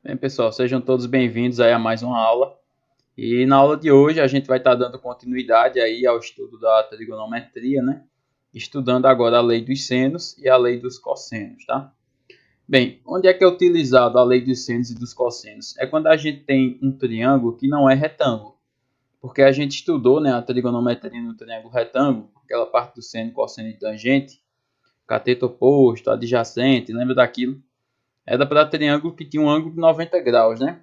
Bem, pessoal, sejam todos bem-vindos aí a mais uma aula. E na aula de hoje a gente vai estar dando continuidade aí ao estudo da trigonometria, né? Estudando agora a lei dos senos e a lei dos cossenos, tá? Bem, onde é que é utilizado a lei dos senos e dos cossenos? É quando a gente tem um triângulo que não é retângulo. Porque a gente estudou, né, a trigonometria no triângulo retângulo, aquela parte do seno, cosseno e tangente, cateto oposto, adjacente, lembra daquilo? Era para triângulo que tinha um ângulo de 90 graus, né?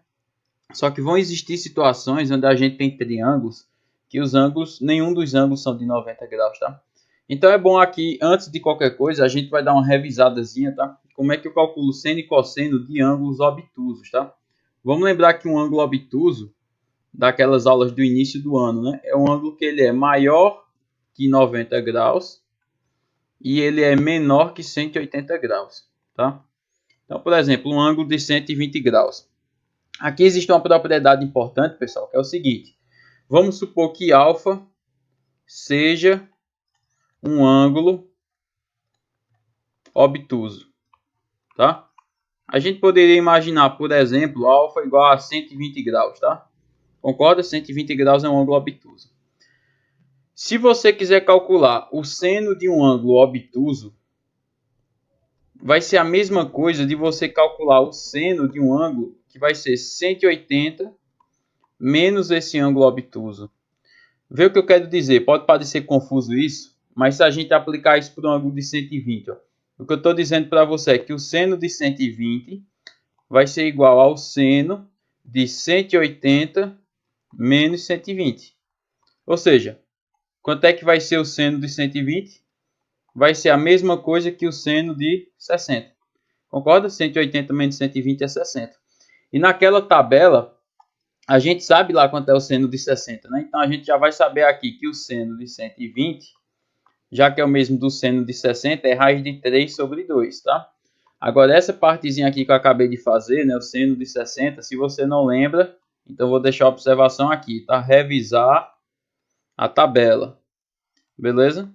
Só que vão existir situações onde a gente tem triângulos que os ângulos, nenhum dos ângulos são de 90 graus, tá? Então é bom aqui, antes de qualquer coisa, a gente vai dar uma revisadazinha, tá? Como é que eu calculo seno e cosseno de ângulos obtusos, tá? Vamos lembrar que um ângulo obtuso, daquelas aulas do início do ano, né? É um ângulo que ele é maior que 90 graus e ele é menor que 180 graus, tá? Então, por exemplo, um ângulo de 120 graus. Aqui existe uma propriedade importante, pessoal, que é o seguinte. Vamos supor que alfa seja um ângulo obtuso, tá? A gente poderia imaginar, por exemplo, alfa igual a 120 graus, tá? Concorda? 120 graus é um ângulo obtuso. Se você quiser calcular o seno de um ângulo obtuso, vai ser a mesma coisa de você calcular o seno de um ângulo que vai ser 180 menos esse ângulo obtuso. Vê o que eu quero dizer. Pode parecer confuso isso, mas se a gente aplicar isso para um ângulo de 120, ó, o que eu estou dizendo para você é que o seno de 120 vai ser igual ao seno de 180 menos 120. Ou seja, quanto é que vai ser o seno de 120? Vai ser a mesma coisa que o seno de 60. Concorda? 180 menos 120 é 60. E naquela tabela, a gente sabe lá quanto é o seno de 60, né? Então a gente já vai saber aqui que o seno de 120, já que é o mesmo do seno de 60, é raiz de 3 sobre 2, tá? Agora essa partezinha aqui que eu acabei de fazer, né, o seno de 60, se você não lembra, então vou deixar a observação aqui, tá? Revisar a tabela. Beleza?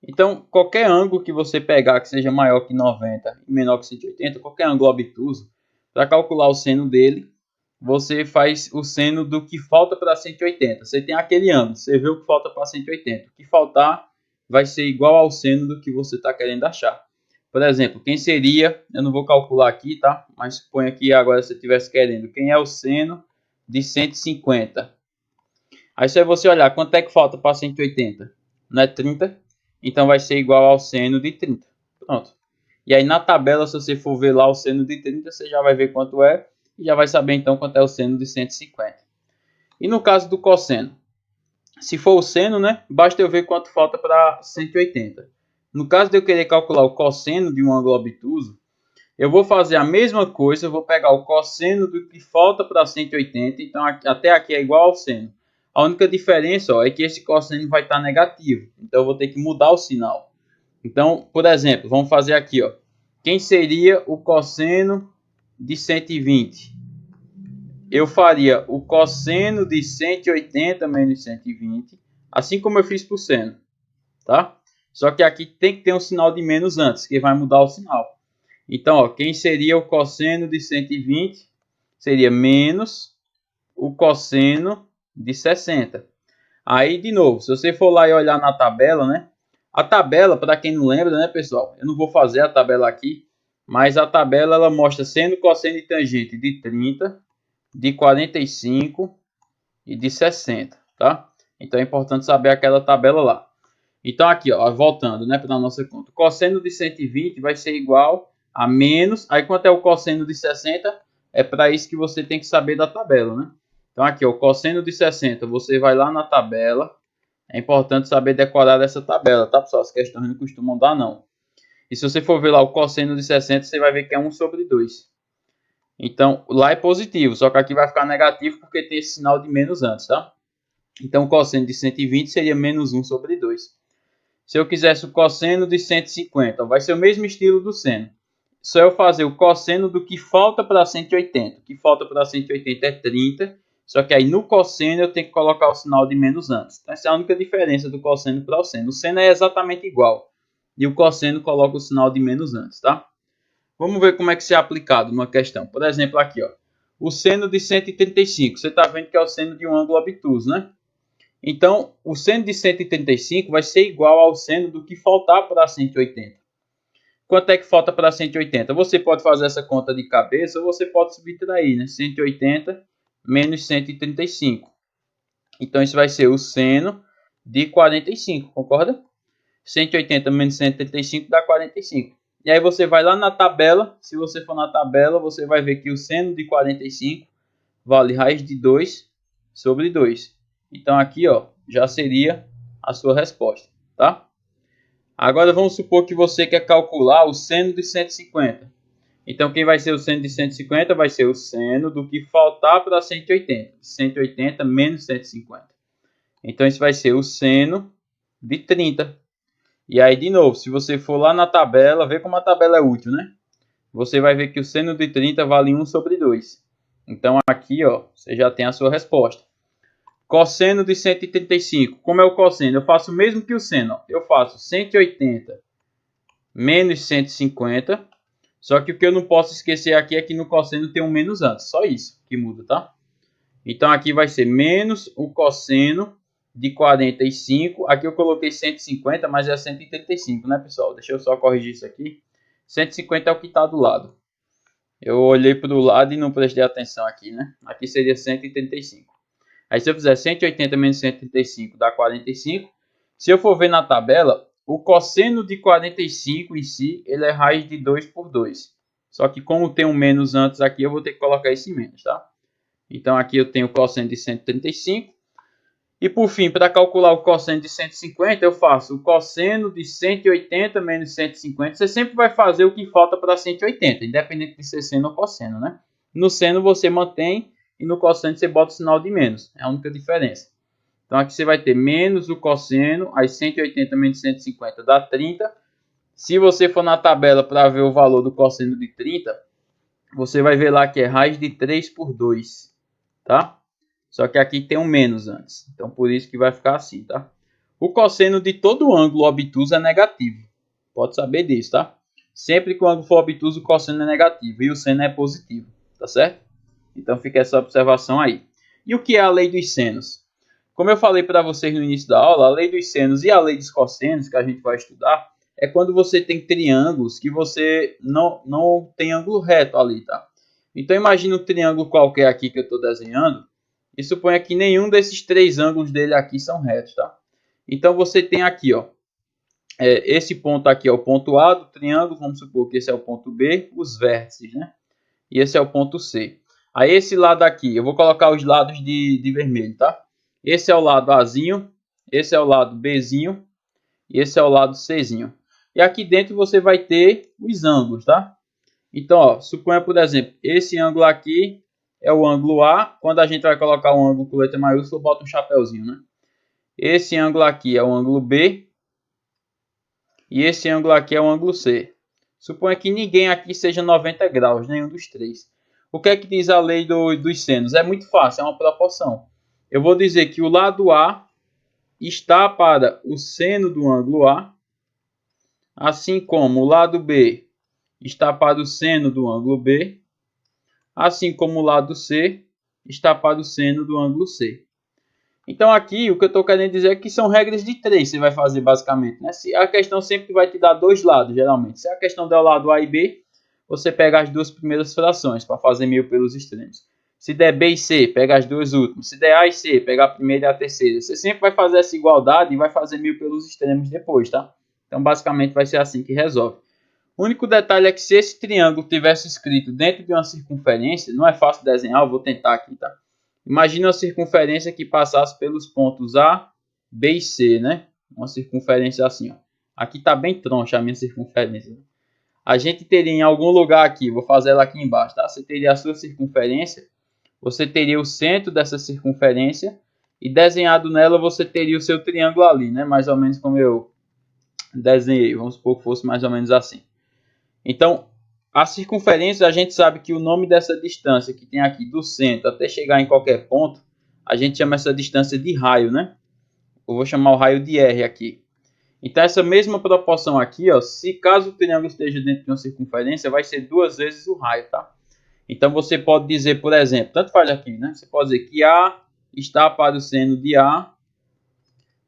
Então, qualquer ângulo que você pegar que seja maior que 90 e menor que 180, qualquer ângulo obtuso, para calcular o seno dele, você faz o seno do que falta para 180. Você tem aquele ângulo, você vê o que falta para 180. O que faltar vai ser igual ao seno do que você está querendo achar. Por exemplo, quem seria, eu não vou calcular aqui, tá? Mas suponha aqui agora se você estivesse querendo, quem é o seno de 150? Aí se você olhar, quanto é que falta para 180? Não é 30? Então vai ser igual ao seno de 30. Pronto. E aí na tabela, se você for ver lá o seno de 30, você já vai ver quanto é. E já vai saber então quanto é o seno de 150. E no caso do cosseno? Se for o seno, né? Basta eu ver quanto falta para 180. No caso de eu querer calcular o cosseno de um ângulo obtuso, eu vou fazer a mesma coisa. Eu vou pegar o cosseno do que falta para 180. Então até aqui é igual ao seno. A única diferença, ó, é que esse cosseno vai estar negativo. Então eu vou ter que mudar o sinal. Então, por exemplo, vamos fazer aqui, ó. Quem seria o cosseno de 120? Eu faria o cosseno de 180 menos 120, assim como eu fiz para o seno, tá? Só que aqui tem que ter um sinal de menos antes, que vai mudar o sinal. Então, ó, quem seria o cosseno de 120? Seria menos o cosseno de 60. Aí, de novo, se você for lá e olhar na tabela, né? A tabela, para quem não lembra, né, pessoal? Eu não vou fazer a tabela aqui, mas a tabela ela mostra seno, cosseno e tangente de 30, de 45 e de 60, tá? Então é importante saber aquela tabela lá. Então aqui, ó, voltando, né, para a nossa conta. O cosseno de 120 vai ser igual a menos... Aí quanto é o cosseno de 60? É para isso que você tem que saber da tabela, né? Então aqui, ó, o cosseno de 60, você vai lá na tabela. É importante saber decorar essa tabela, tá, pessoal? As questões não costumam dar, não. E se você for ver lá o cosseno de 60, você vai ver que é 1 sobre 2. Então, lá é positivo, só que aqui vai ficar negativo porque tem esse sinal de menos antes, tá? Então, o cosseno de 120 seria menos 1 sobre 2. Se eu quisesse o cosseno de 150, vai ser o mesmo estilo do seno. Só eu fazer o cosseno do que falta para 180. O que falta para 180 é 30, só que aí no cosseno eu tenho que colocar o sinal de menos antes. Então, essa é a única diferença do cosseno para o seno. O seno é exatamente igual. E o cosseno coloca o sinal de menos antes, tá? vamos ver como é que isso é aplicado numa questão. Por exemplo, aqui, ó, o seno de 135. Você está vendo que é o seno de um ângulo obtuso, né? Então, o seno de 135 vai ser igual ao seno do que faltar para 180. Quanto é que falta para 180? Você pode fazer essa conta de cabeça ou você pode subtrair, né? 180 menos 135. Então, isso vai ser o seno de 45, concorda? 180 menos 135 dá 45. E aí você vai lá na tabela. Se você for na tabela, você vai ver que o seno de 45 vale raiz de 2 sobre 2. Então aqui, ó, já seria a sua resposta, tá? Agora vamos supor que você quer calcular o seno de 150. Então quem vai ser o seno de 150 vai ser o seno do que faltar para 180. 180 menos 150. Então isso vai ser o seno de 30. E aí de novo, se você for lá na tabela, vê como a tabela é útil, né? Você vai ver que o seno de 30 vale 1 sobre 2. Então aqui, ó, você já tem a sua resposta. Cosseno de 135. Como é o cosseno? Eu faço o mesmo que o seno. Ó. Eu faço 180 menos 150. Só que o que eu não posso esquecer aqui é que no cosseno tem um menos antes. Só isso que muda, tá? Então aqui vai ser menos o cosseno de 45. Aqui eu coloquei 150, mas é 135, né, pessoal? Deixa eu só corrigir isso aqui. 150 é o que está do lado. Eu olhei para o lado e não prestei atenção aqui, né? Aqui seria 135. Aí se eu fizer 180 menos 135 dá 45. Se eu for ver na tabela, o cosseno de 45 em si, ele é raiz de 2 por 2. Só que como tem um menos antes aqui, eu vou ter que colocar esse menos, tá? Então aqui eu tenho o cosseno de 135. E por fim, para calcular o cosseno de 150, eu faço o cosseno de 180 menos 150. Você sempre vai fazer o que falta para 180, independente de ser seno ou cosseno, né? No seno você mantém e no cosseno você bota o sinal de menos. É a única diferença. Então aqui você vai ter menos o cosseno, aí 180 menos 150 dá 30. Se você for na tabela para ver o valor do cosseno de 30, você vai ver lá que é raiz de 3 por 2, tá? Só que aqui tem um menos antes. Então por isso que vai ficar assim, tá? O cosseno de todo ângulo obtuso é negativo. Pode saber disso, tá? Sempre que o ângulo for obtuso, o cosseno é negativo e o seno é positivo, tá certo? Então fica essa observação aí. E o que é a lei dos senos? Como eu falei para vocês no início da aula, a lei dos senos e a lei dos cossenos que a gente vai estudar é quando você tem triângulos que você não tem ângulo reto ali, tá? Então imagine um triângulo qualquer aqui que eu estou desenhando e suponha que nenhum desses três ângulos dele aqui são retos, tá? Então você tem aqui, ó, esse ponto aqui é o ponto A do triângulo, vamos supor que esse é o ponto B, os vértices, né? E esse é o ponto C. Aí esse lado aqui, eu vou colocar os lados de vermelho, tá? Esse é o lado Azinho, esse é o lado Bzinho e esse é o lado Czinho. E aqui dentro você vai ter os ângulos, tá? Então, ó, suponha, por exemplo, esse ângulo aqui é o ângulo A. Quando a gente vai colocar um ângulo com letra maiúscula, bota um chapéuzinho, né? Esse ângulo aqui é o ângulo B. E esse ângulo aqui é o ângulo C. Suponha que ninguém aqui seja 90 graus, nenhum dos três. O que é que diz a lei dos senos? É muito fácil, é uma proporção. Eu vou dizer que o lado A está para o seno do ângulo A, assim como o lado B está para o seno do ângulo B, assim como o lado C está para o seno do ângulo C. Então aqui o que eu estou querendo dizer é que são regras de 3, você vai fazer basicamente, né? A questão sempre vai te dar dois lados, geralmente. Se a questão der o lado A e B, você pega as duas primeiras frações para fazer 1000 pelos extremos. Se der B e C, pega as duas últimas. Se der A e C, pega a primeira e a terceira. Você sempre vai fazer essa igualdade e vai fazer 1000 pelos extremos depois, tá? Então basicamente vai ser assim que resolve. O único detalhe é que se esse triângulo tivesse escrito dentro de uma circunferência, não é fácil desenhar, eu vou tentar aqui, tá? Imagina uma circunferência que passasse pelos pontos A, B e C, né? Uma circunferência assim, ó. Aqui está bem troncha a minha circunferência. A gente teria em algum lugar aqui, vou fazer ela aqui embaixo, tá? Você teria a sua circunferência, você teria o centro dessa circunferência e desenhado nela você teria o seu triângulo ali, né? Mais ou menos como eu desenhei, vamos supor que fosse mais ou menos assim. Então, a circunferência, a gente sabe que o nome dessa distância que tem aqui do centro até chegar em qualquer ponto, a gente chama essa distância de raio, né? Eu vou chamar o raio de R aqui. Então essa mesma proporção aqui, ó, se caso o triângulo esteja dentro de uma circunferência, vai ser 2 vezes o raio, tá? Então você pode dizer, por exemplo, tanto faz aqui, né? Você pode dizer que A está para o seno de A,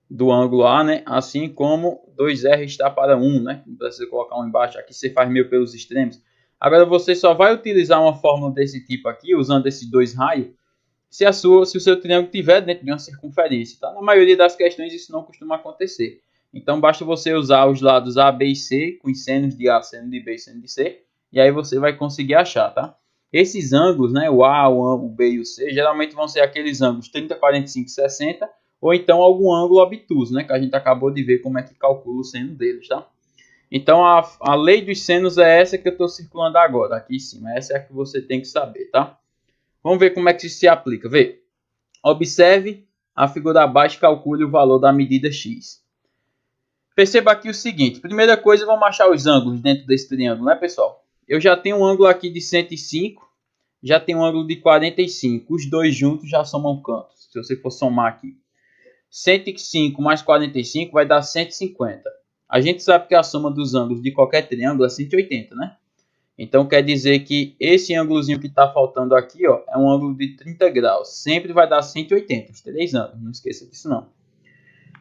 do ângulo A, né? Assim como 2R está para 1, né? Não precisa colocar um embaixo, aqui você faz meio pelos extremos. Agora você só vai utilizar uma fórmula desse tipo aqui, usando esses dois raios, se o seu triângulo estiver dentro de uma circunferência, tá? Na maioria das questões isso não costuma acontecer. Então basta você usar os lados A, B e C, com os senos de A, seno de B e seno de C, e aí você vai conseguir achar, tá? Esses ângulos, né, o A, o B e o C, geralmente vão ser aqueles ângulos 30, 45, 60, ou então algum ângulo obtuso, né, que a gente acabou de ver como é que calcula o seno deles, tá? Então a lei dos senos é essa que eu estou circulando agora, aqui em cima. Essa é a que você tem que saber, tá? Vamos ver como é que isso se aplica. Vê. Observe a figura abaixo e calcule o valor da medida x. Perceba aqui o seguinte. Primeira coisa, vamos achar os ângulos dentro desse triângulo, né, pessoal? Eu já tenho um ângulo aqui de 105, já tenho um ângulo de 45. Os dois juntos já somam quanto? Se você for somar aqui. 105 mais 45 vai dar 150. A gente sabe que a soma dos ângulos de qualquer triângulo é 180, né? Então quer dizer que esse ângulozinho que está faltando aqui, ó, é um ângulo de 30 graus. Sempre vai dar 180, os três ângulos. Não esqueça disso não.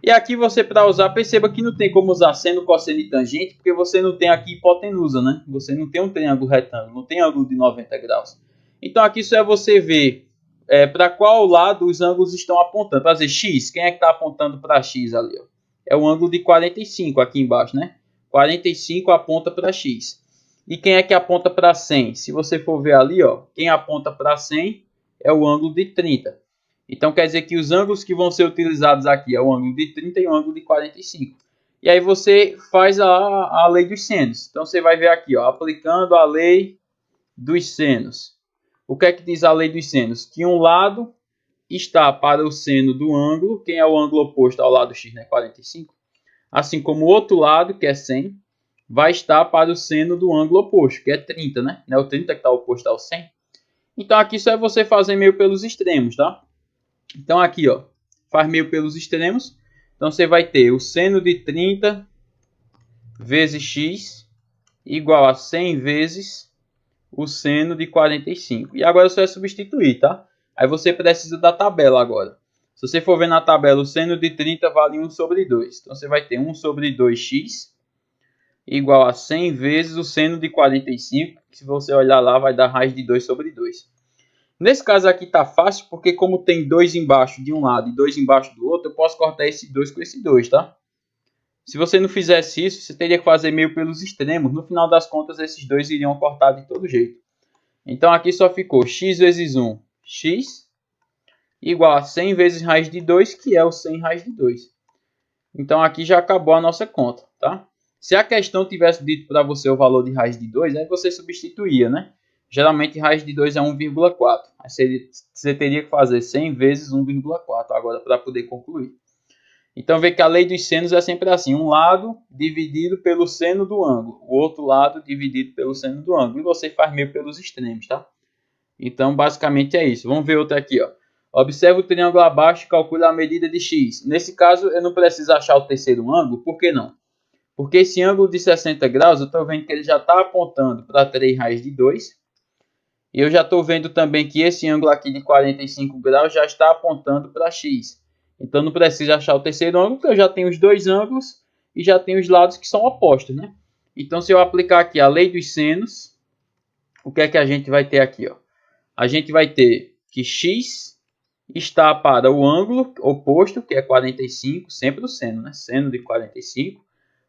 E aqui você, para usar, perceba que não tem como usar seno, cosseno e tangente, porque você não tem aqui hipotenusa, né? Você não tem um triângulo retângulo, não tem ângulo de 90 graus. Então aqui só é você ver para qual lado os ângulos estão apontando. Para dizer x, quem é que está apontando para x ali? Ó? É o ângulo de 45 aqui embaixo, né? 45 aponta para x. E quem é que aponta para 100? Se você for ver ali, ó, quem aponta para 100 é o ângulo de 30. Então quer dizer que os ângulos que vão ser utilizados aqui é o ângulo de 30 e o ângulo de 45. E aí você faz a lei dos senos. Então você vai ver aqui, ó, aplicando a lei dos senos. O que é que diz a lei dos senos? Que um lado está para o seno do ângulo. Quem é o ângulo oposto ao lado x, né? 45. Assim como o outro lado, que é 100, vai estar para o seno do ângulo oposto, que é 30, né? Não é o 30 que está oposto ao 100. Então aqui só é você fazer meio pelos extremos, tá? Então aqui, ó, faz meio pelos extremos. Então você vai ter o seno de 30 vezes x igual a 100 vezes o seno de 45. E agora só é substituir, tá? Aí você precisa da tabela agora. Se você for ver na tabela, o seno de 30 vale 1 sobre 2. Então você vai ter 1 sobre 2x igual a 100 vezes o seno de 45. Que se você olhar lá, vai dar raiz de 2 sobre 2. Nesse caso aqui tá fácil, porque como tem 2 embaixo de um lado e 2 embaixo do outro, eu posso cortar esse 2 com esse 2, tá? Se você não fizesse isso, você teria que fazer meio pelos extremos. No final das contas, esses dois iriam cortar de todo jeito. Então aqui só ficou x vezes 1, x, igual a 100 vezes raiz de 2, que é o 100 raiz de 2. Então aqui já acabou a nossa conta, tá? Se a questão tivesse dito para você o valor de raiz de 2, aí você substituía, né? Geralmente raiz de 2 é 1,4. Você teria que fazer 100 vezes 1,4 agora para poder concluir. Então vê que a lei dos senos é sempre assim. Um lado dividido pelo seno do ângulo. O outro lado dividido pelo seno do ângulo. E você faz meio pelos extremos, tá? Então basicamente é isso. Vamos ver outra aqui, ó. Observe o triângulo abaixo e calcule a medida de x. Nesse caso eu não preciso achar o terceiro ângulo. Por que não? Porque esse ângulo de 60 graus eu estou vendo que ele já está apontando para 3 raiz de 2. E eu já estou vendo também que esse ângulo aqui de 45 graus já está apontando para x. Então não precisa achar o terceiro ângulo, porque eu já tenho os dois ângulos e já tenho os lados que são opostos, né? Então se eu aplicar aqui a lei dos senos, o que é que a gente vai ter aqui, ó? A gente vai ter que x está para o ângulo oposto, que é 45, sempre o seno, né? Seno de 45,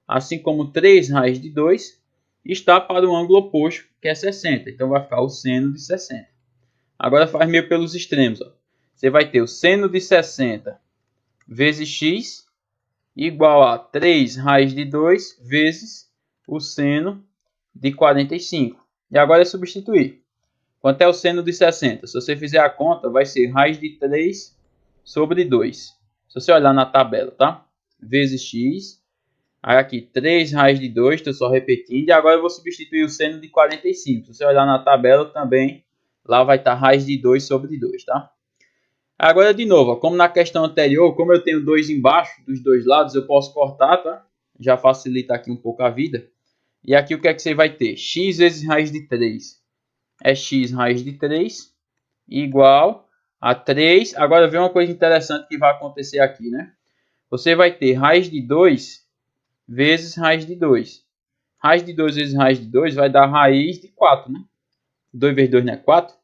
assim como 3 raiz de 2 está para o ângulo oposto, que é 60. Então vai ficar o seno de 60. Agora faz meio pelos extremos, ó. Você vai ter o seno de 60 vezes x igual a 3 raiz de 2 vezes o seno de 45. E agora é substituir. Quanto é o seno de 60? Se você fizer a conta, vai ser raiz de 3 sobre 2. Se você olhar na tabela, tá? Vezes x. Aí aqui 3 raiz de 2, estou só repetindo. E agora eu vou substituir o seno de 45. Se você olhar na tabela também, lá vai estar raiz de 2 sobre 2, tá? Agora de novo, ó, como na questão anterior, como eu tenho 2 embaixo dos dois lados, eu posso cortar, tá? Já facilita aqui um pouco a vida. E aqui o que é que você vai ter? X vezes raiz de 3 é x raiz de 3 igual a 3. Agora vem uma coisa interessante que vai acontecer aqui, né? Você vai ter raiz de 2 vezes raiz de 2. Raiz de 2 vezes raiz de 2 vai dar raiz de 4, né? 2 vezes 2 não é 4.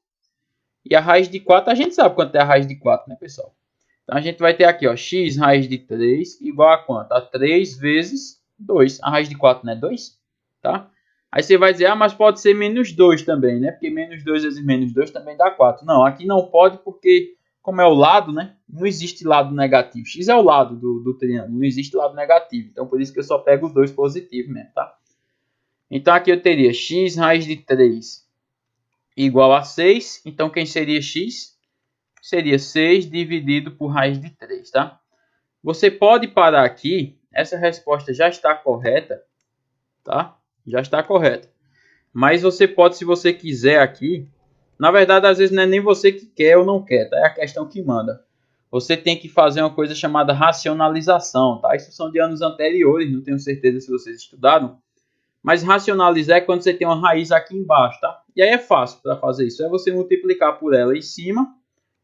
E a raiz de 4, a gente sabe quanto é a raiz de 4, né, pessoal? Então a gente vai ter aqui, ó, x raiz de 3 igual a quanto? A 3 vezes 2. A raiz de 4 não é 2? Tá? Aí você vai dizer, ah, mas pode ser menos 2 também, né? Porque menos 2 vezes menos 2 também dá 4. Não, aqui não pode porque, como é o lado, né? Não existe lado negativo. X é o lado do triângulo, não existe lado negativo. Então por isso que eu só pego os dois positivos mesmo, tá? Então aqui eu teria x raiz de 3 igual a 6. Então quem seria x? Seria 6 dividido por raiz de 3, tá? Você pode parar aqui. Essa resposta já está correta, tá? Já está correta. Mas você pode, se você quiser aqui... Na verdade, às vezes não é nem você que quer ou não quer, tá? É a questão que manda. Você tem que fazer uma coisa chamada racionalização, tá? Isso são de anos anteriores, não tenho certeza se vocês estudaram. Mas racionalizar é quando você tem uma raiz aqui embaixo, tá? E aí é fácil para fazer isso. É você multiplicar por ela em cima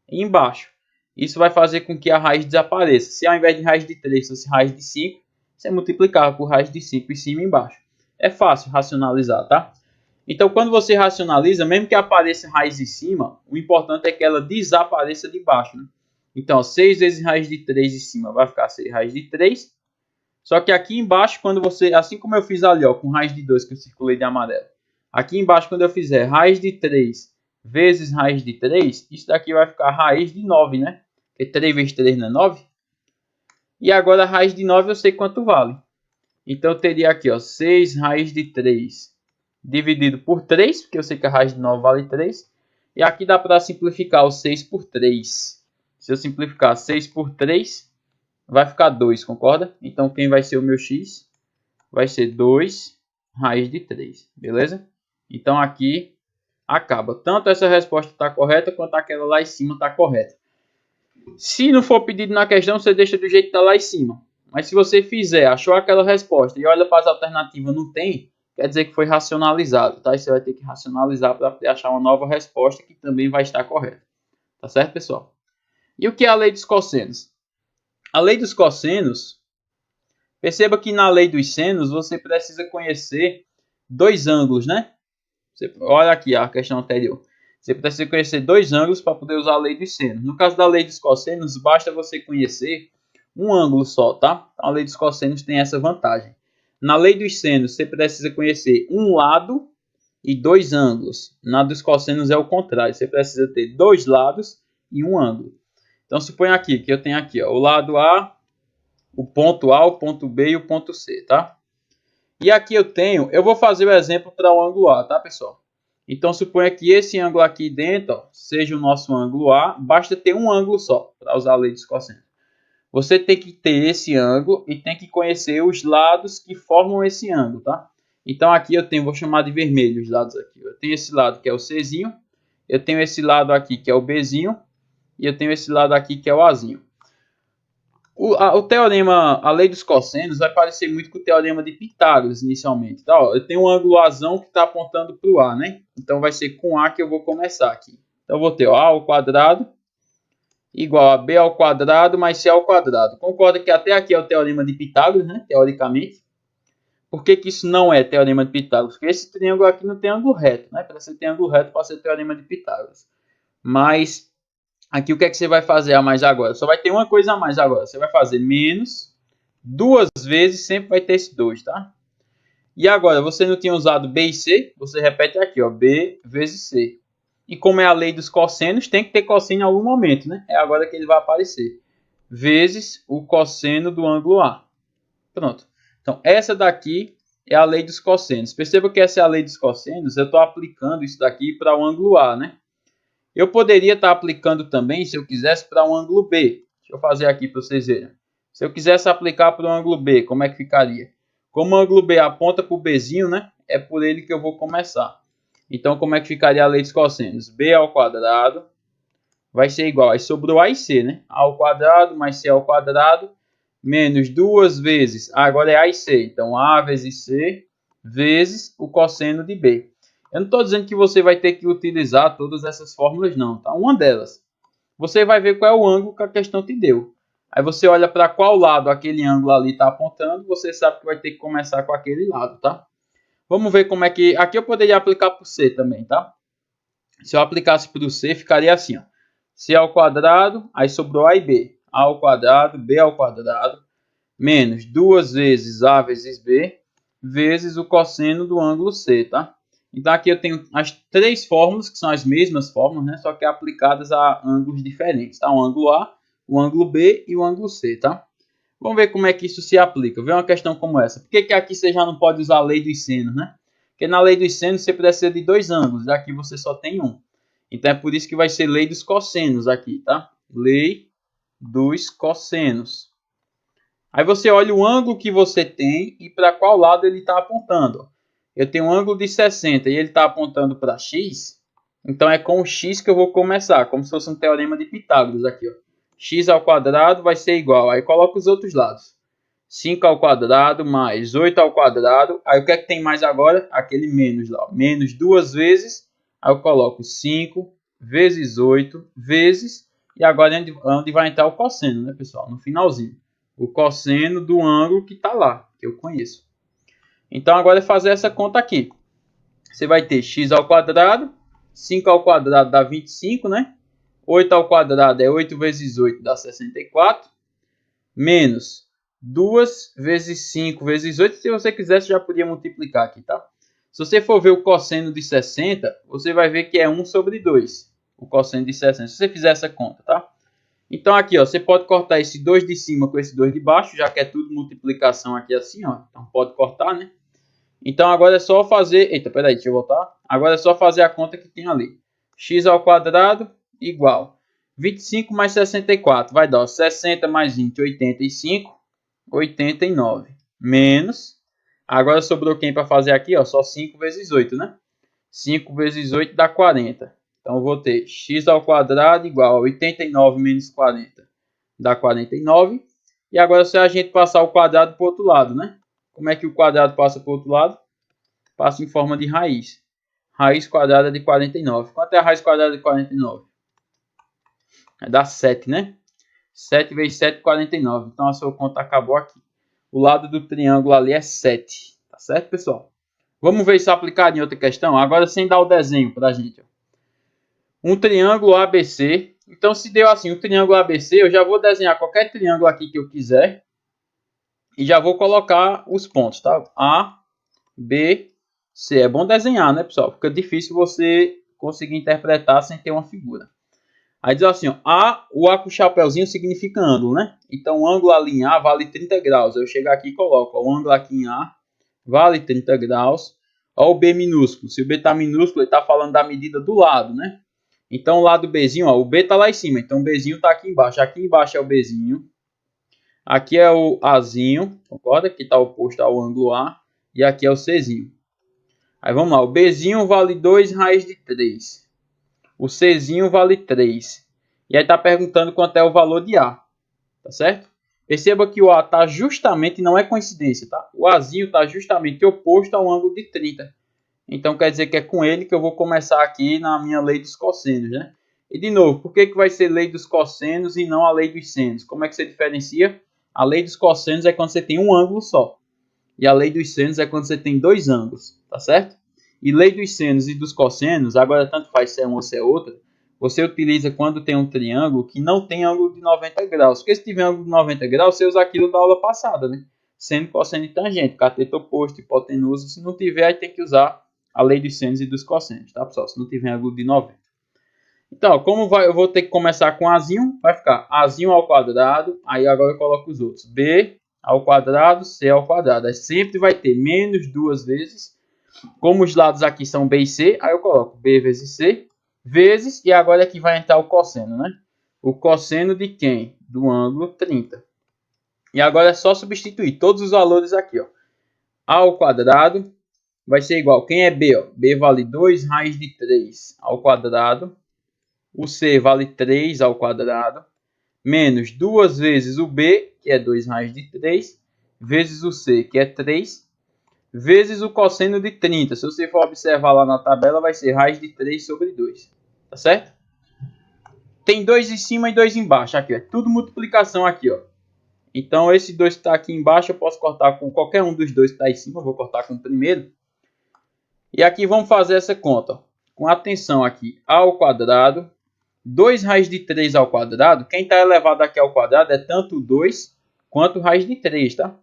e embaixo. Isso vai fazer com que a raiz desapareça. Se ao invés de raiz de 3 fosse raiz de 5, você multiplicava por raiz de 5 em cima e embaixo. É fácil racionalizar, tá? Então, quando você racionaliza, mesmo que apareça raiz em cima, o importante é que ela desapareça de baixo, né? Então, 6 vezes raiz de 3 em cima vai ficar 6 raiz de 3. Só que aqui embaixo, quando você, assim como eu fiz ali, ó, com raiz de 2, que eu circulei de amarelo. Aqui embaixo, quando eu fizer raiz de 3 vezes raiz de 3, isso daqui vai ficar raiz de 9, né? Porque 3 vezes 3 não é 9. E agora a raiz de 9 eu sei quanto vale. Então eu teria aqui, ó, 6 raiz de 3 dividido por 3, porque eu sei que a raiz de 9 vale 3. E aqui dá para simplificar o 6 por 3. Se eu simplificar 6 por 3, vai ficar 2, concorda? Então quem vai ser o meu x? Vai ser 2 raiz de 3, beleza? Então aqui acaba. Tanto essa resposta está correta, quanto aquela lá em cima está correta. Se não for pedido na questão, você deixa do jeito que está lá em cima. Mas se você fizer, achou aquela resposta e olha para as alternativas, não tem, quer dizer que foi racionalizado, tá? E você vai ter que racionalizar para achar uma nova resposta que também vai estar correta. Tá certo, pessoal? E o que é a lei dos cossenos? A lei dos cossenos, perceba que na lei dos senos você precisa conhecer dois ângulos, né? Olha aqui a questão anterior. Você precisa conhecer dois ângulos para poder usar a lei dos senos. No caso da lei dos cossenos, basta você conhecer um ângulo só, tá? A lei dos cossenos tem essa vantagem. Na lei dos senos, você precisa conhecer um lado e dois ângulos. Na dos cossenos é o contrário. Você precisa ter dois lados e um ângulo. Então, suponha aqui que eu tenho aqui, ó, o lado A, o ponto B e o ponto C, tá? E aqui eu vou fazer o exemplo para o ângulo A, tá, pessoal? Então, suponha que esse ângulo aqui dentro, ó, seja o nosso ângulo A, basta ter um ângulo só, para usar a lei dos cossenos. Você tem que ter esse ângulo e tem que conhecer os lados que formam esse ângulo, tá? Então, aqui eu tenho, vou chamar de vermelho os lados aqui. Eu tenho esse lado que é o Czinho, eu tenho esse lado aqui que é o Bzinho, e eu tenho esse lado aqui que é o Azinho. O teorema, a lei dos cossenos, vai parecer muito com o teorema de Pitágoras inicialmente. Tá? Ó, eu tenho um ângulo Azão que está apontando para o A, né? Então vai ser com A que eu vou começar aqui. Então eu vou ter ó, A ao quadrado igual a B ao quadrado mais C ao quadrado. Concorda que até aqui é o teorema de Pitágoras, né? Teoricamente. Por que isso não é teorema de Pitágoras? Porque esse triângulo aqui não tem ângulo reto, né? Para ser ângulo reto, pode ser teorema de Pitágoras. Mas aqui o que é que você vai fazer a mais agora? Só vai ter uma coisa a mais agora. Você vai fazer menos, duas vezes, sempre vai ter esse 2, tá? E agora, você não tinha usado B e C? Você repete aqui, ó, B vezes C. E como é a lei dos cossenos, tem que ter cosseno em algum momento, né? É agora que ele vai aparecer. Vezes o cosseno do ângulo A. Pronto. Então, essa daqui é a lei dos cossenos. Perceba que essa é a lei dos cossenos. Eu estou aplicando isso daqui para o ângulo A, né? Eu poderia estar aplicando também, se eu quisesse, para um ângulo B. Deixa eu fazer aqui para vocês verem. Se eu quisesse aplicar para o ângulo B, como é que ficaria? Como o ângulo B aponta para o Bzinho, né? É por ele que eu vou começar. Então, como é que ficaria a lei dos cossenos? B ao quadrado vai ser igual. Aí sobrou A e C, né? A ao quadrado mais C ao quadrado menos 2 vezes, agora é A e C, então A vezes C, vezes o cosseno de B. Eu não estou dizendo que você vai ter que utilizar todas essas fórmulas não, tá? Uma delas. Você vai ver qual é o ângulo que a questão te deu. Aí você olha para qual lado aquele ângulo ali está apontando, você sabe que vai ter que começar com aquele lado, tá? Vamos ver como é que... Aqui eu poderia aplicar para o C também, tá? Se eu aplicasse para o C, ficaria assim, ó. C ao quadrado, aí sobrou A e B. A ao quadrado, B ao quadrado, menos 2 vezes A vezes B, vezes o cosseno do ângulo C, tá? Então aqui eu tenho as três fórmulas, que são as mesmas fórmulas, né? Só que aplicadas a ângulos diferentes, tá? O ângulo A, o ângulo B e o ângulo C, tá? Vamos ver como é que isso se aplica. Vê uma questão como essa. Por que aqui você já não pode usar a lei dos senos, né? Porque na lei dos senos você precisa de dois ângulos, aqui você só tem um. Então é por isso que vai ser lei dos cossenos aqui, tá? Lei dos cossenos. Aí você olha o ângulo que você tem e para qual lado ele está apontando. Eu tenho um ângulo de 60 e ele está apontando para x. Então é com o x que eu vou começar, como se fosse um teorema de Pitágoras aqui, ó. X ao quadrado vai ser igual, aí coloco os outros lados. 5 ao quadrado mais 8 ao quadrado. Aí o que é que tem mais agora? Aquele menos lá. Menos duas vezes. Aí eu coloco 5 vezes 8 vezes. E agora é onde vai entrar o cosseno, né, pessoal? No finalzinho. O cosseno do ângulo que está lá, que eu conheço. Então agora é fazer essa conta aqui. Você vai ter x ao quadrado. 5 ao quadrado dá 25, né? 8 ao quadrado é 8 vezes 8 dá 64. Menos 2 vezes 5 vezes 8. Se você quiser, você já podia multiplicar aqui, tá? Se você for ver o cosseno de 60, você vai ver que é 1 sobre 2. O cosseno de 60. Se você fizer essa conta, tá? Então aqui, ó, você pode cortar esse 2 de cima com esse 2 de baixo, já que é tudo multiplicação aqui assim, ó. Então pode cortar, né? Então agora é só fazer... Eita, peraí, deixa eu voltar. Agora é só fazer a conta que tem ali. X ao quadrado igual 25 mais 64. Vai dar, ó, 60 mais 20, 85. 89. Menos... Agora sobrou quem para fazer aqui, ó? Só 5 vezes 8, né? 5 vezes 8 dá 40. Então eu vou ter x ao quadrado igual a 89 menos 40. Dá 49. E agora se a gente passar o quadrado para o outro lado, né? Como é que o quadrado passa para o outro lado? Passa em forma de raiz. Raiz quadrada de 49. Quanto é a raiz quadrada de 49? Vai dar 7, né? 7 vezes 7, 49. Então a sua conta acabou aqui. O lado do triângulo ali é 7. Tá certo, pessoal? Vamos ver isso aplicado em outra questão. Agora sem dar o desenho para a gente. Um triângulo ABC. Então se deu assim, um triângulo ABC, eu já vou desenhar qualquer triângulo aqui que eu quiser. E já vou colocar os pontos, tá? A, B, C. É bom desenhar, né, pessoal? Fica difícil você conseguir interpretar sem ter uma figura. Aí diz assim, ó, o A com o chapéuzinho significa ângulo, né? Então o ângulo ali em A vale 30 graus. Eu chego aqui e coloco, ó, o ângulo aqui em A vale 30 graus. Ó o B minúsculo. Se o B está minúsculo, ele está falando da medida do lado, né? Então o lado Bzinho, ó, o B está lá em cima. Então o Bzinho está aqui embaixo. Aqui embaixo é o Bzinho. Aqui é o Azinho, concorda? Que está oposto ao ângulo A. E aqui é o Czinho. Aí vamos lá, o Bzinho vale 2 raiz de 3. O Czinho vale 3. E aí está perguntando quanto é o valor de A. Tá certo? Perceba que o A está justamente, não é coincidência, tá? O Azinho está justamente oposto ao ângulo de 30. Então quer dizer que é com ele que eu vou começar aqui na minha lei dos cossenos, né? E de novo, por que vai ser lei dos cossenos e não a lei dos senos? Como é que você diferencia? A lei dos cossenos é quando você tem um ângulo só. E a lei dos senos é quando você tem dois ângulos, tá certo? E lei dos senos e dos cossenos, agora tanto faz se é uma ou se é outra, você utiliza quando tem um triângulo que não tem ângulo de 90 graus. Porque se tiver ângulo de 90 graus, você usa aquilo da aula passada, né? Seno, cosseno e tangente, cateto oposto, hipotenusa. Se não tiver, aí tem que usar a lei dos senos e dos cossenos, tá, pessoal? Se não tiver ângulo de 90. Então, eu vou ter que começar com Azinho, vai ficar Azinho ao quadrado, aí agora eu coloco os outros. B ao quadrado, C ao quadrado. Aí sempre vai ter menos duas vezes. Como os lados aqui são B e C, aí eu coloco B vezes C, vezes, e agora aqui vai entrar o cosseno, né? O cosseno de quem? Do ângulo 30. E agora é só substituir todos os valores aqui, ó. A ao quadrado vai ser igual. Quem é B? Ó? B vale 2 raiz de 3 ao quadrado. O C vale 3 ao quadrado. menos 2 vezes o B, que é 2 raiz de 3, vezes o C, que é 3, vezes o cosseno de 30. Se você for observar lá na tabela, vai ser raiz de 3 sobre 2. Tá certo? Tem 2 em cima e 2 embaixo. Aqui, é tudo multiplicação aqui, ó. Então, esse 2 que está aqui embaixo, eu posso cortar com qualquer um dos dois que está em cima. Eu vou cortar com o primeiro. E aqui vamos fazer essa conta. Com atenção aqui, a ao quadrado. 2 raiz de 3 ao quadrado. Quem está elevado aqui ao quadrado é tanto 2 quanto raiz de 3, tá?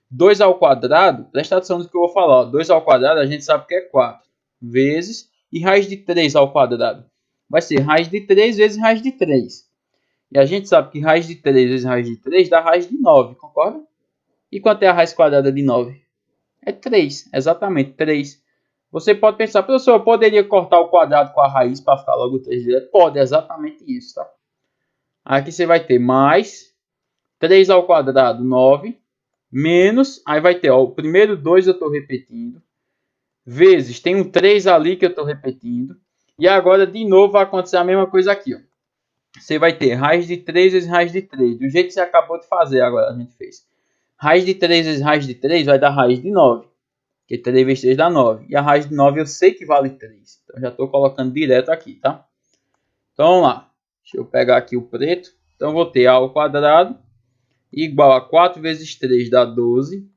2 ao quadrado, presta atenção no que eu vou falar. Ó. 2 ao quadrado a gente sabe que é 4. Vezes, e raiz de 3 ao quadrado? Vai ser raiz de 3 vezes raiz de 3. E a gente sabe que raiz de 3 vezes raiz de 3 dá raiz de 9, concorda? E quanto é a raiz quadrada de 9? É 3, exatamente, 3. Você pode pensar, professor, eu poderia cortar o quadrado com a raiz para ficar logo 3 direto? Pode, é exatamente isso, tá? Aqui você vai ter mais 3 ao quadrado, 9, menos, aí vai ter, ó, o primeiro 2 eu estou repetindo, vezes, tem um 3 ali que eu estou repetindo, e agora de novo vai acontecer a mesma coisa aqui, ó. Você vai ter raiz de 3 vezes raiz de 3, do jeito que você acabou de fazer agora, a gente fez. Raiz de 3 vezes raiz de 3 vai dar raiz de 9. Porque 3 vezes 3 dá 9. E a raiz de 9 eu sei que vale 3. Então já estou colocando direto aqui, tá? Então vamos lá. Deixa eu pegar aqui o preto. Então vou ter a ao quadrado igual a 4 vezes 3 dá 12.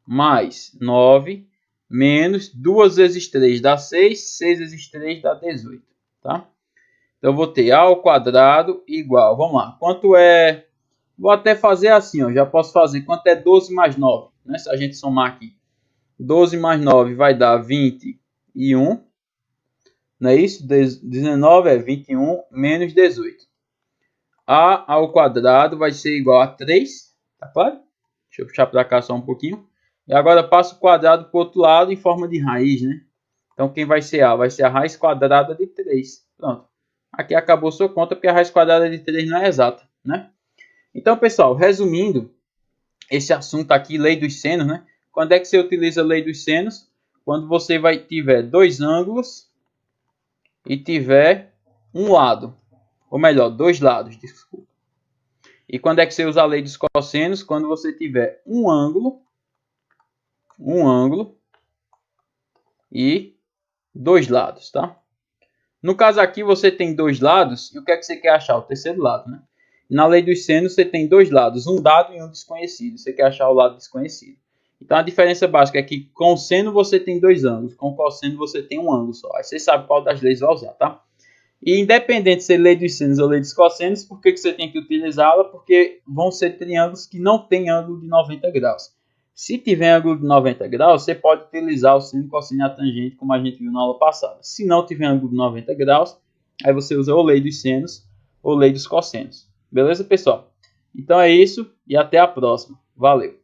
Mais 9. Menos 2 vezes 3 dá 6. 6 vezes 3 dá 18. Tá? Então vou ter a ao quadrado igual. Vamos lá. Quanto é... Vou até fazer assim, ó. Já posso fazer. Quanto é 12 mais 9? Né? Se a gente somar aqui. 12 mais 9 vai dar 21. Não é isso? 19 é 21 menos 18. A ao quadrado vai ser igual a 3. Tá claro? Deixa eu puxar para cá só um pouquinho. E agora passo o quadrado para o outro lado em forma de raiz, né? Então quem vai ser A? Vai ser a raiz quadrada de 3. Pronto. Aqui acabou sua conta porque a raiz quadrada de 3 não é exata, né? Então, pessoal, resumindo esse assunto aqui, lei dos senos, né? Quando é que você utiliza a lei dos senos? Quando você tiver dois ângulos e tiver um lado. Ou melhor, dois lados, desculpa. E quando é que você usa a lei dos cossenos? Quando você tiver um ângulo e dois lados, tá? No caso aqui você tem dois lados e o que é que você quer achar? O terceiro lado, né? Na lei dos senos você tem dois lados, um dado e um desconhecido. Você quer achar o lado desconhecido. Então a diferença básica é que com seno você tem dois ângulos, com cosseno você tem um ângulo só. Aí você sabe qual das leis vai usar, tá? E independente de ser lei dos senos ou lei dos cossenos, por que você tem que utilizá-la? Porque vão ser triângulos que não têm ângulo de 90 graus. Se tiver ângulo de 90 graus, você pode utilizar o seno, cosseno e a tangente, como a gente viu na aula passada. Se não tiver ângulo de 90 graus, aí você usa ou lei dos senos ou lei dos cossenos. Beleza, pessoal? Então é isso e até a próxima. Valeu!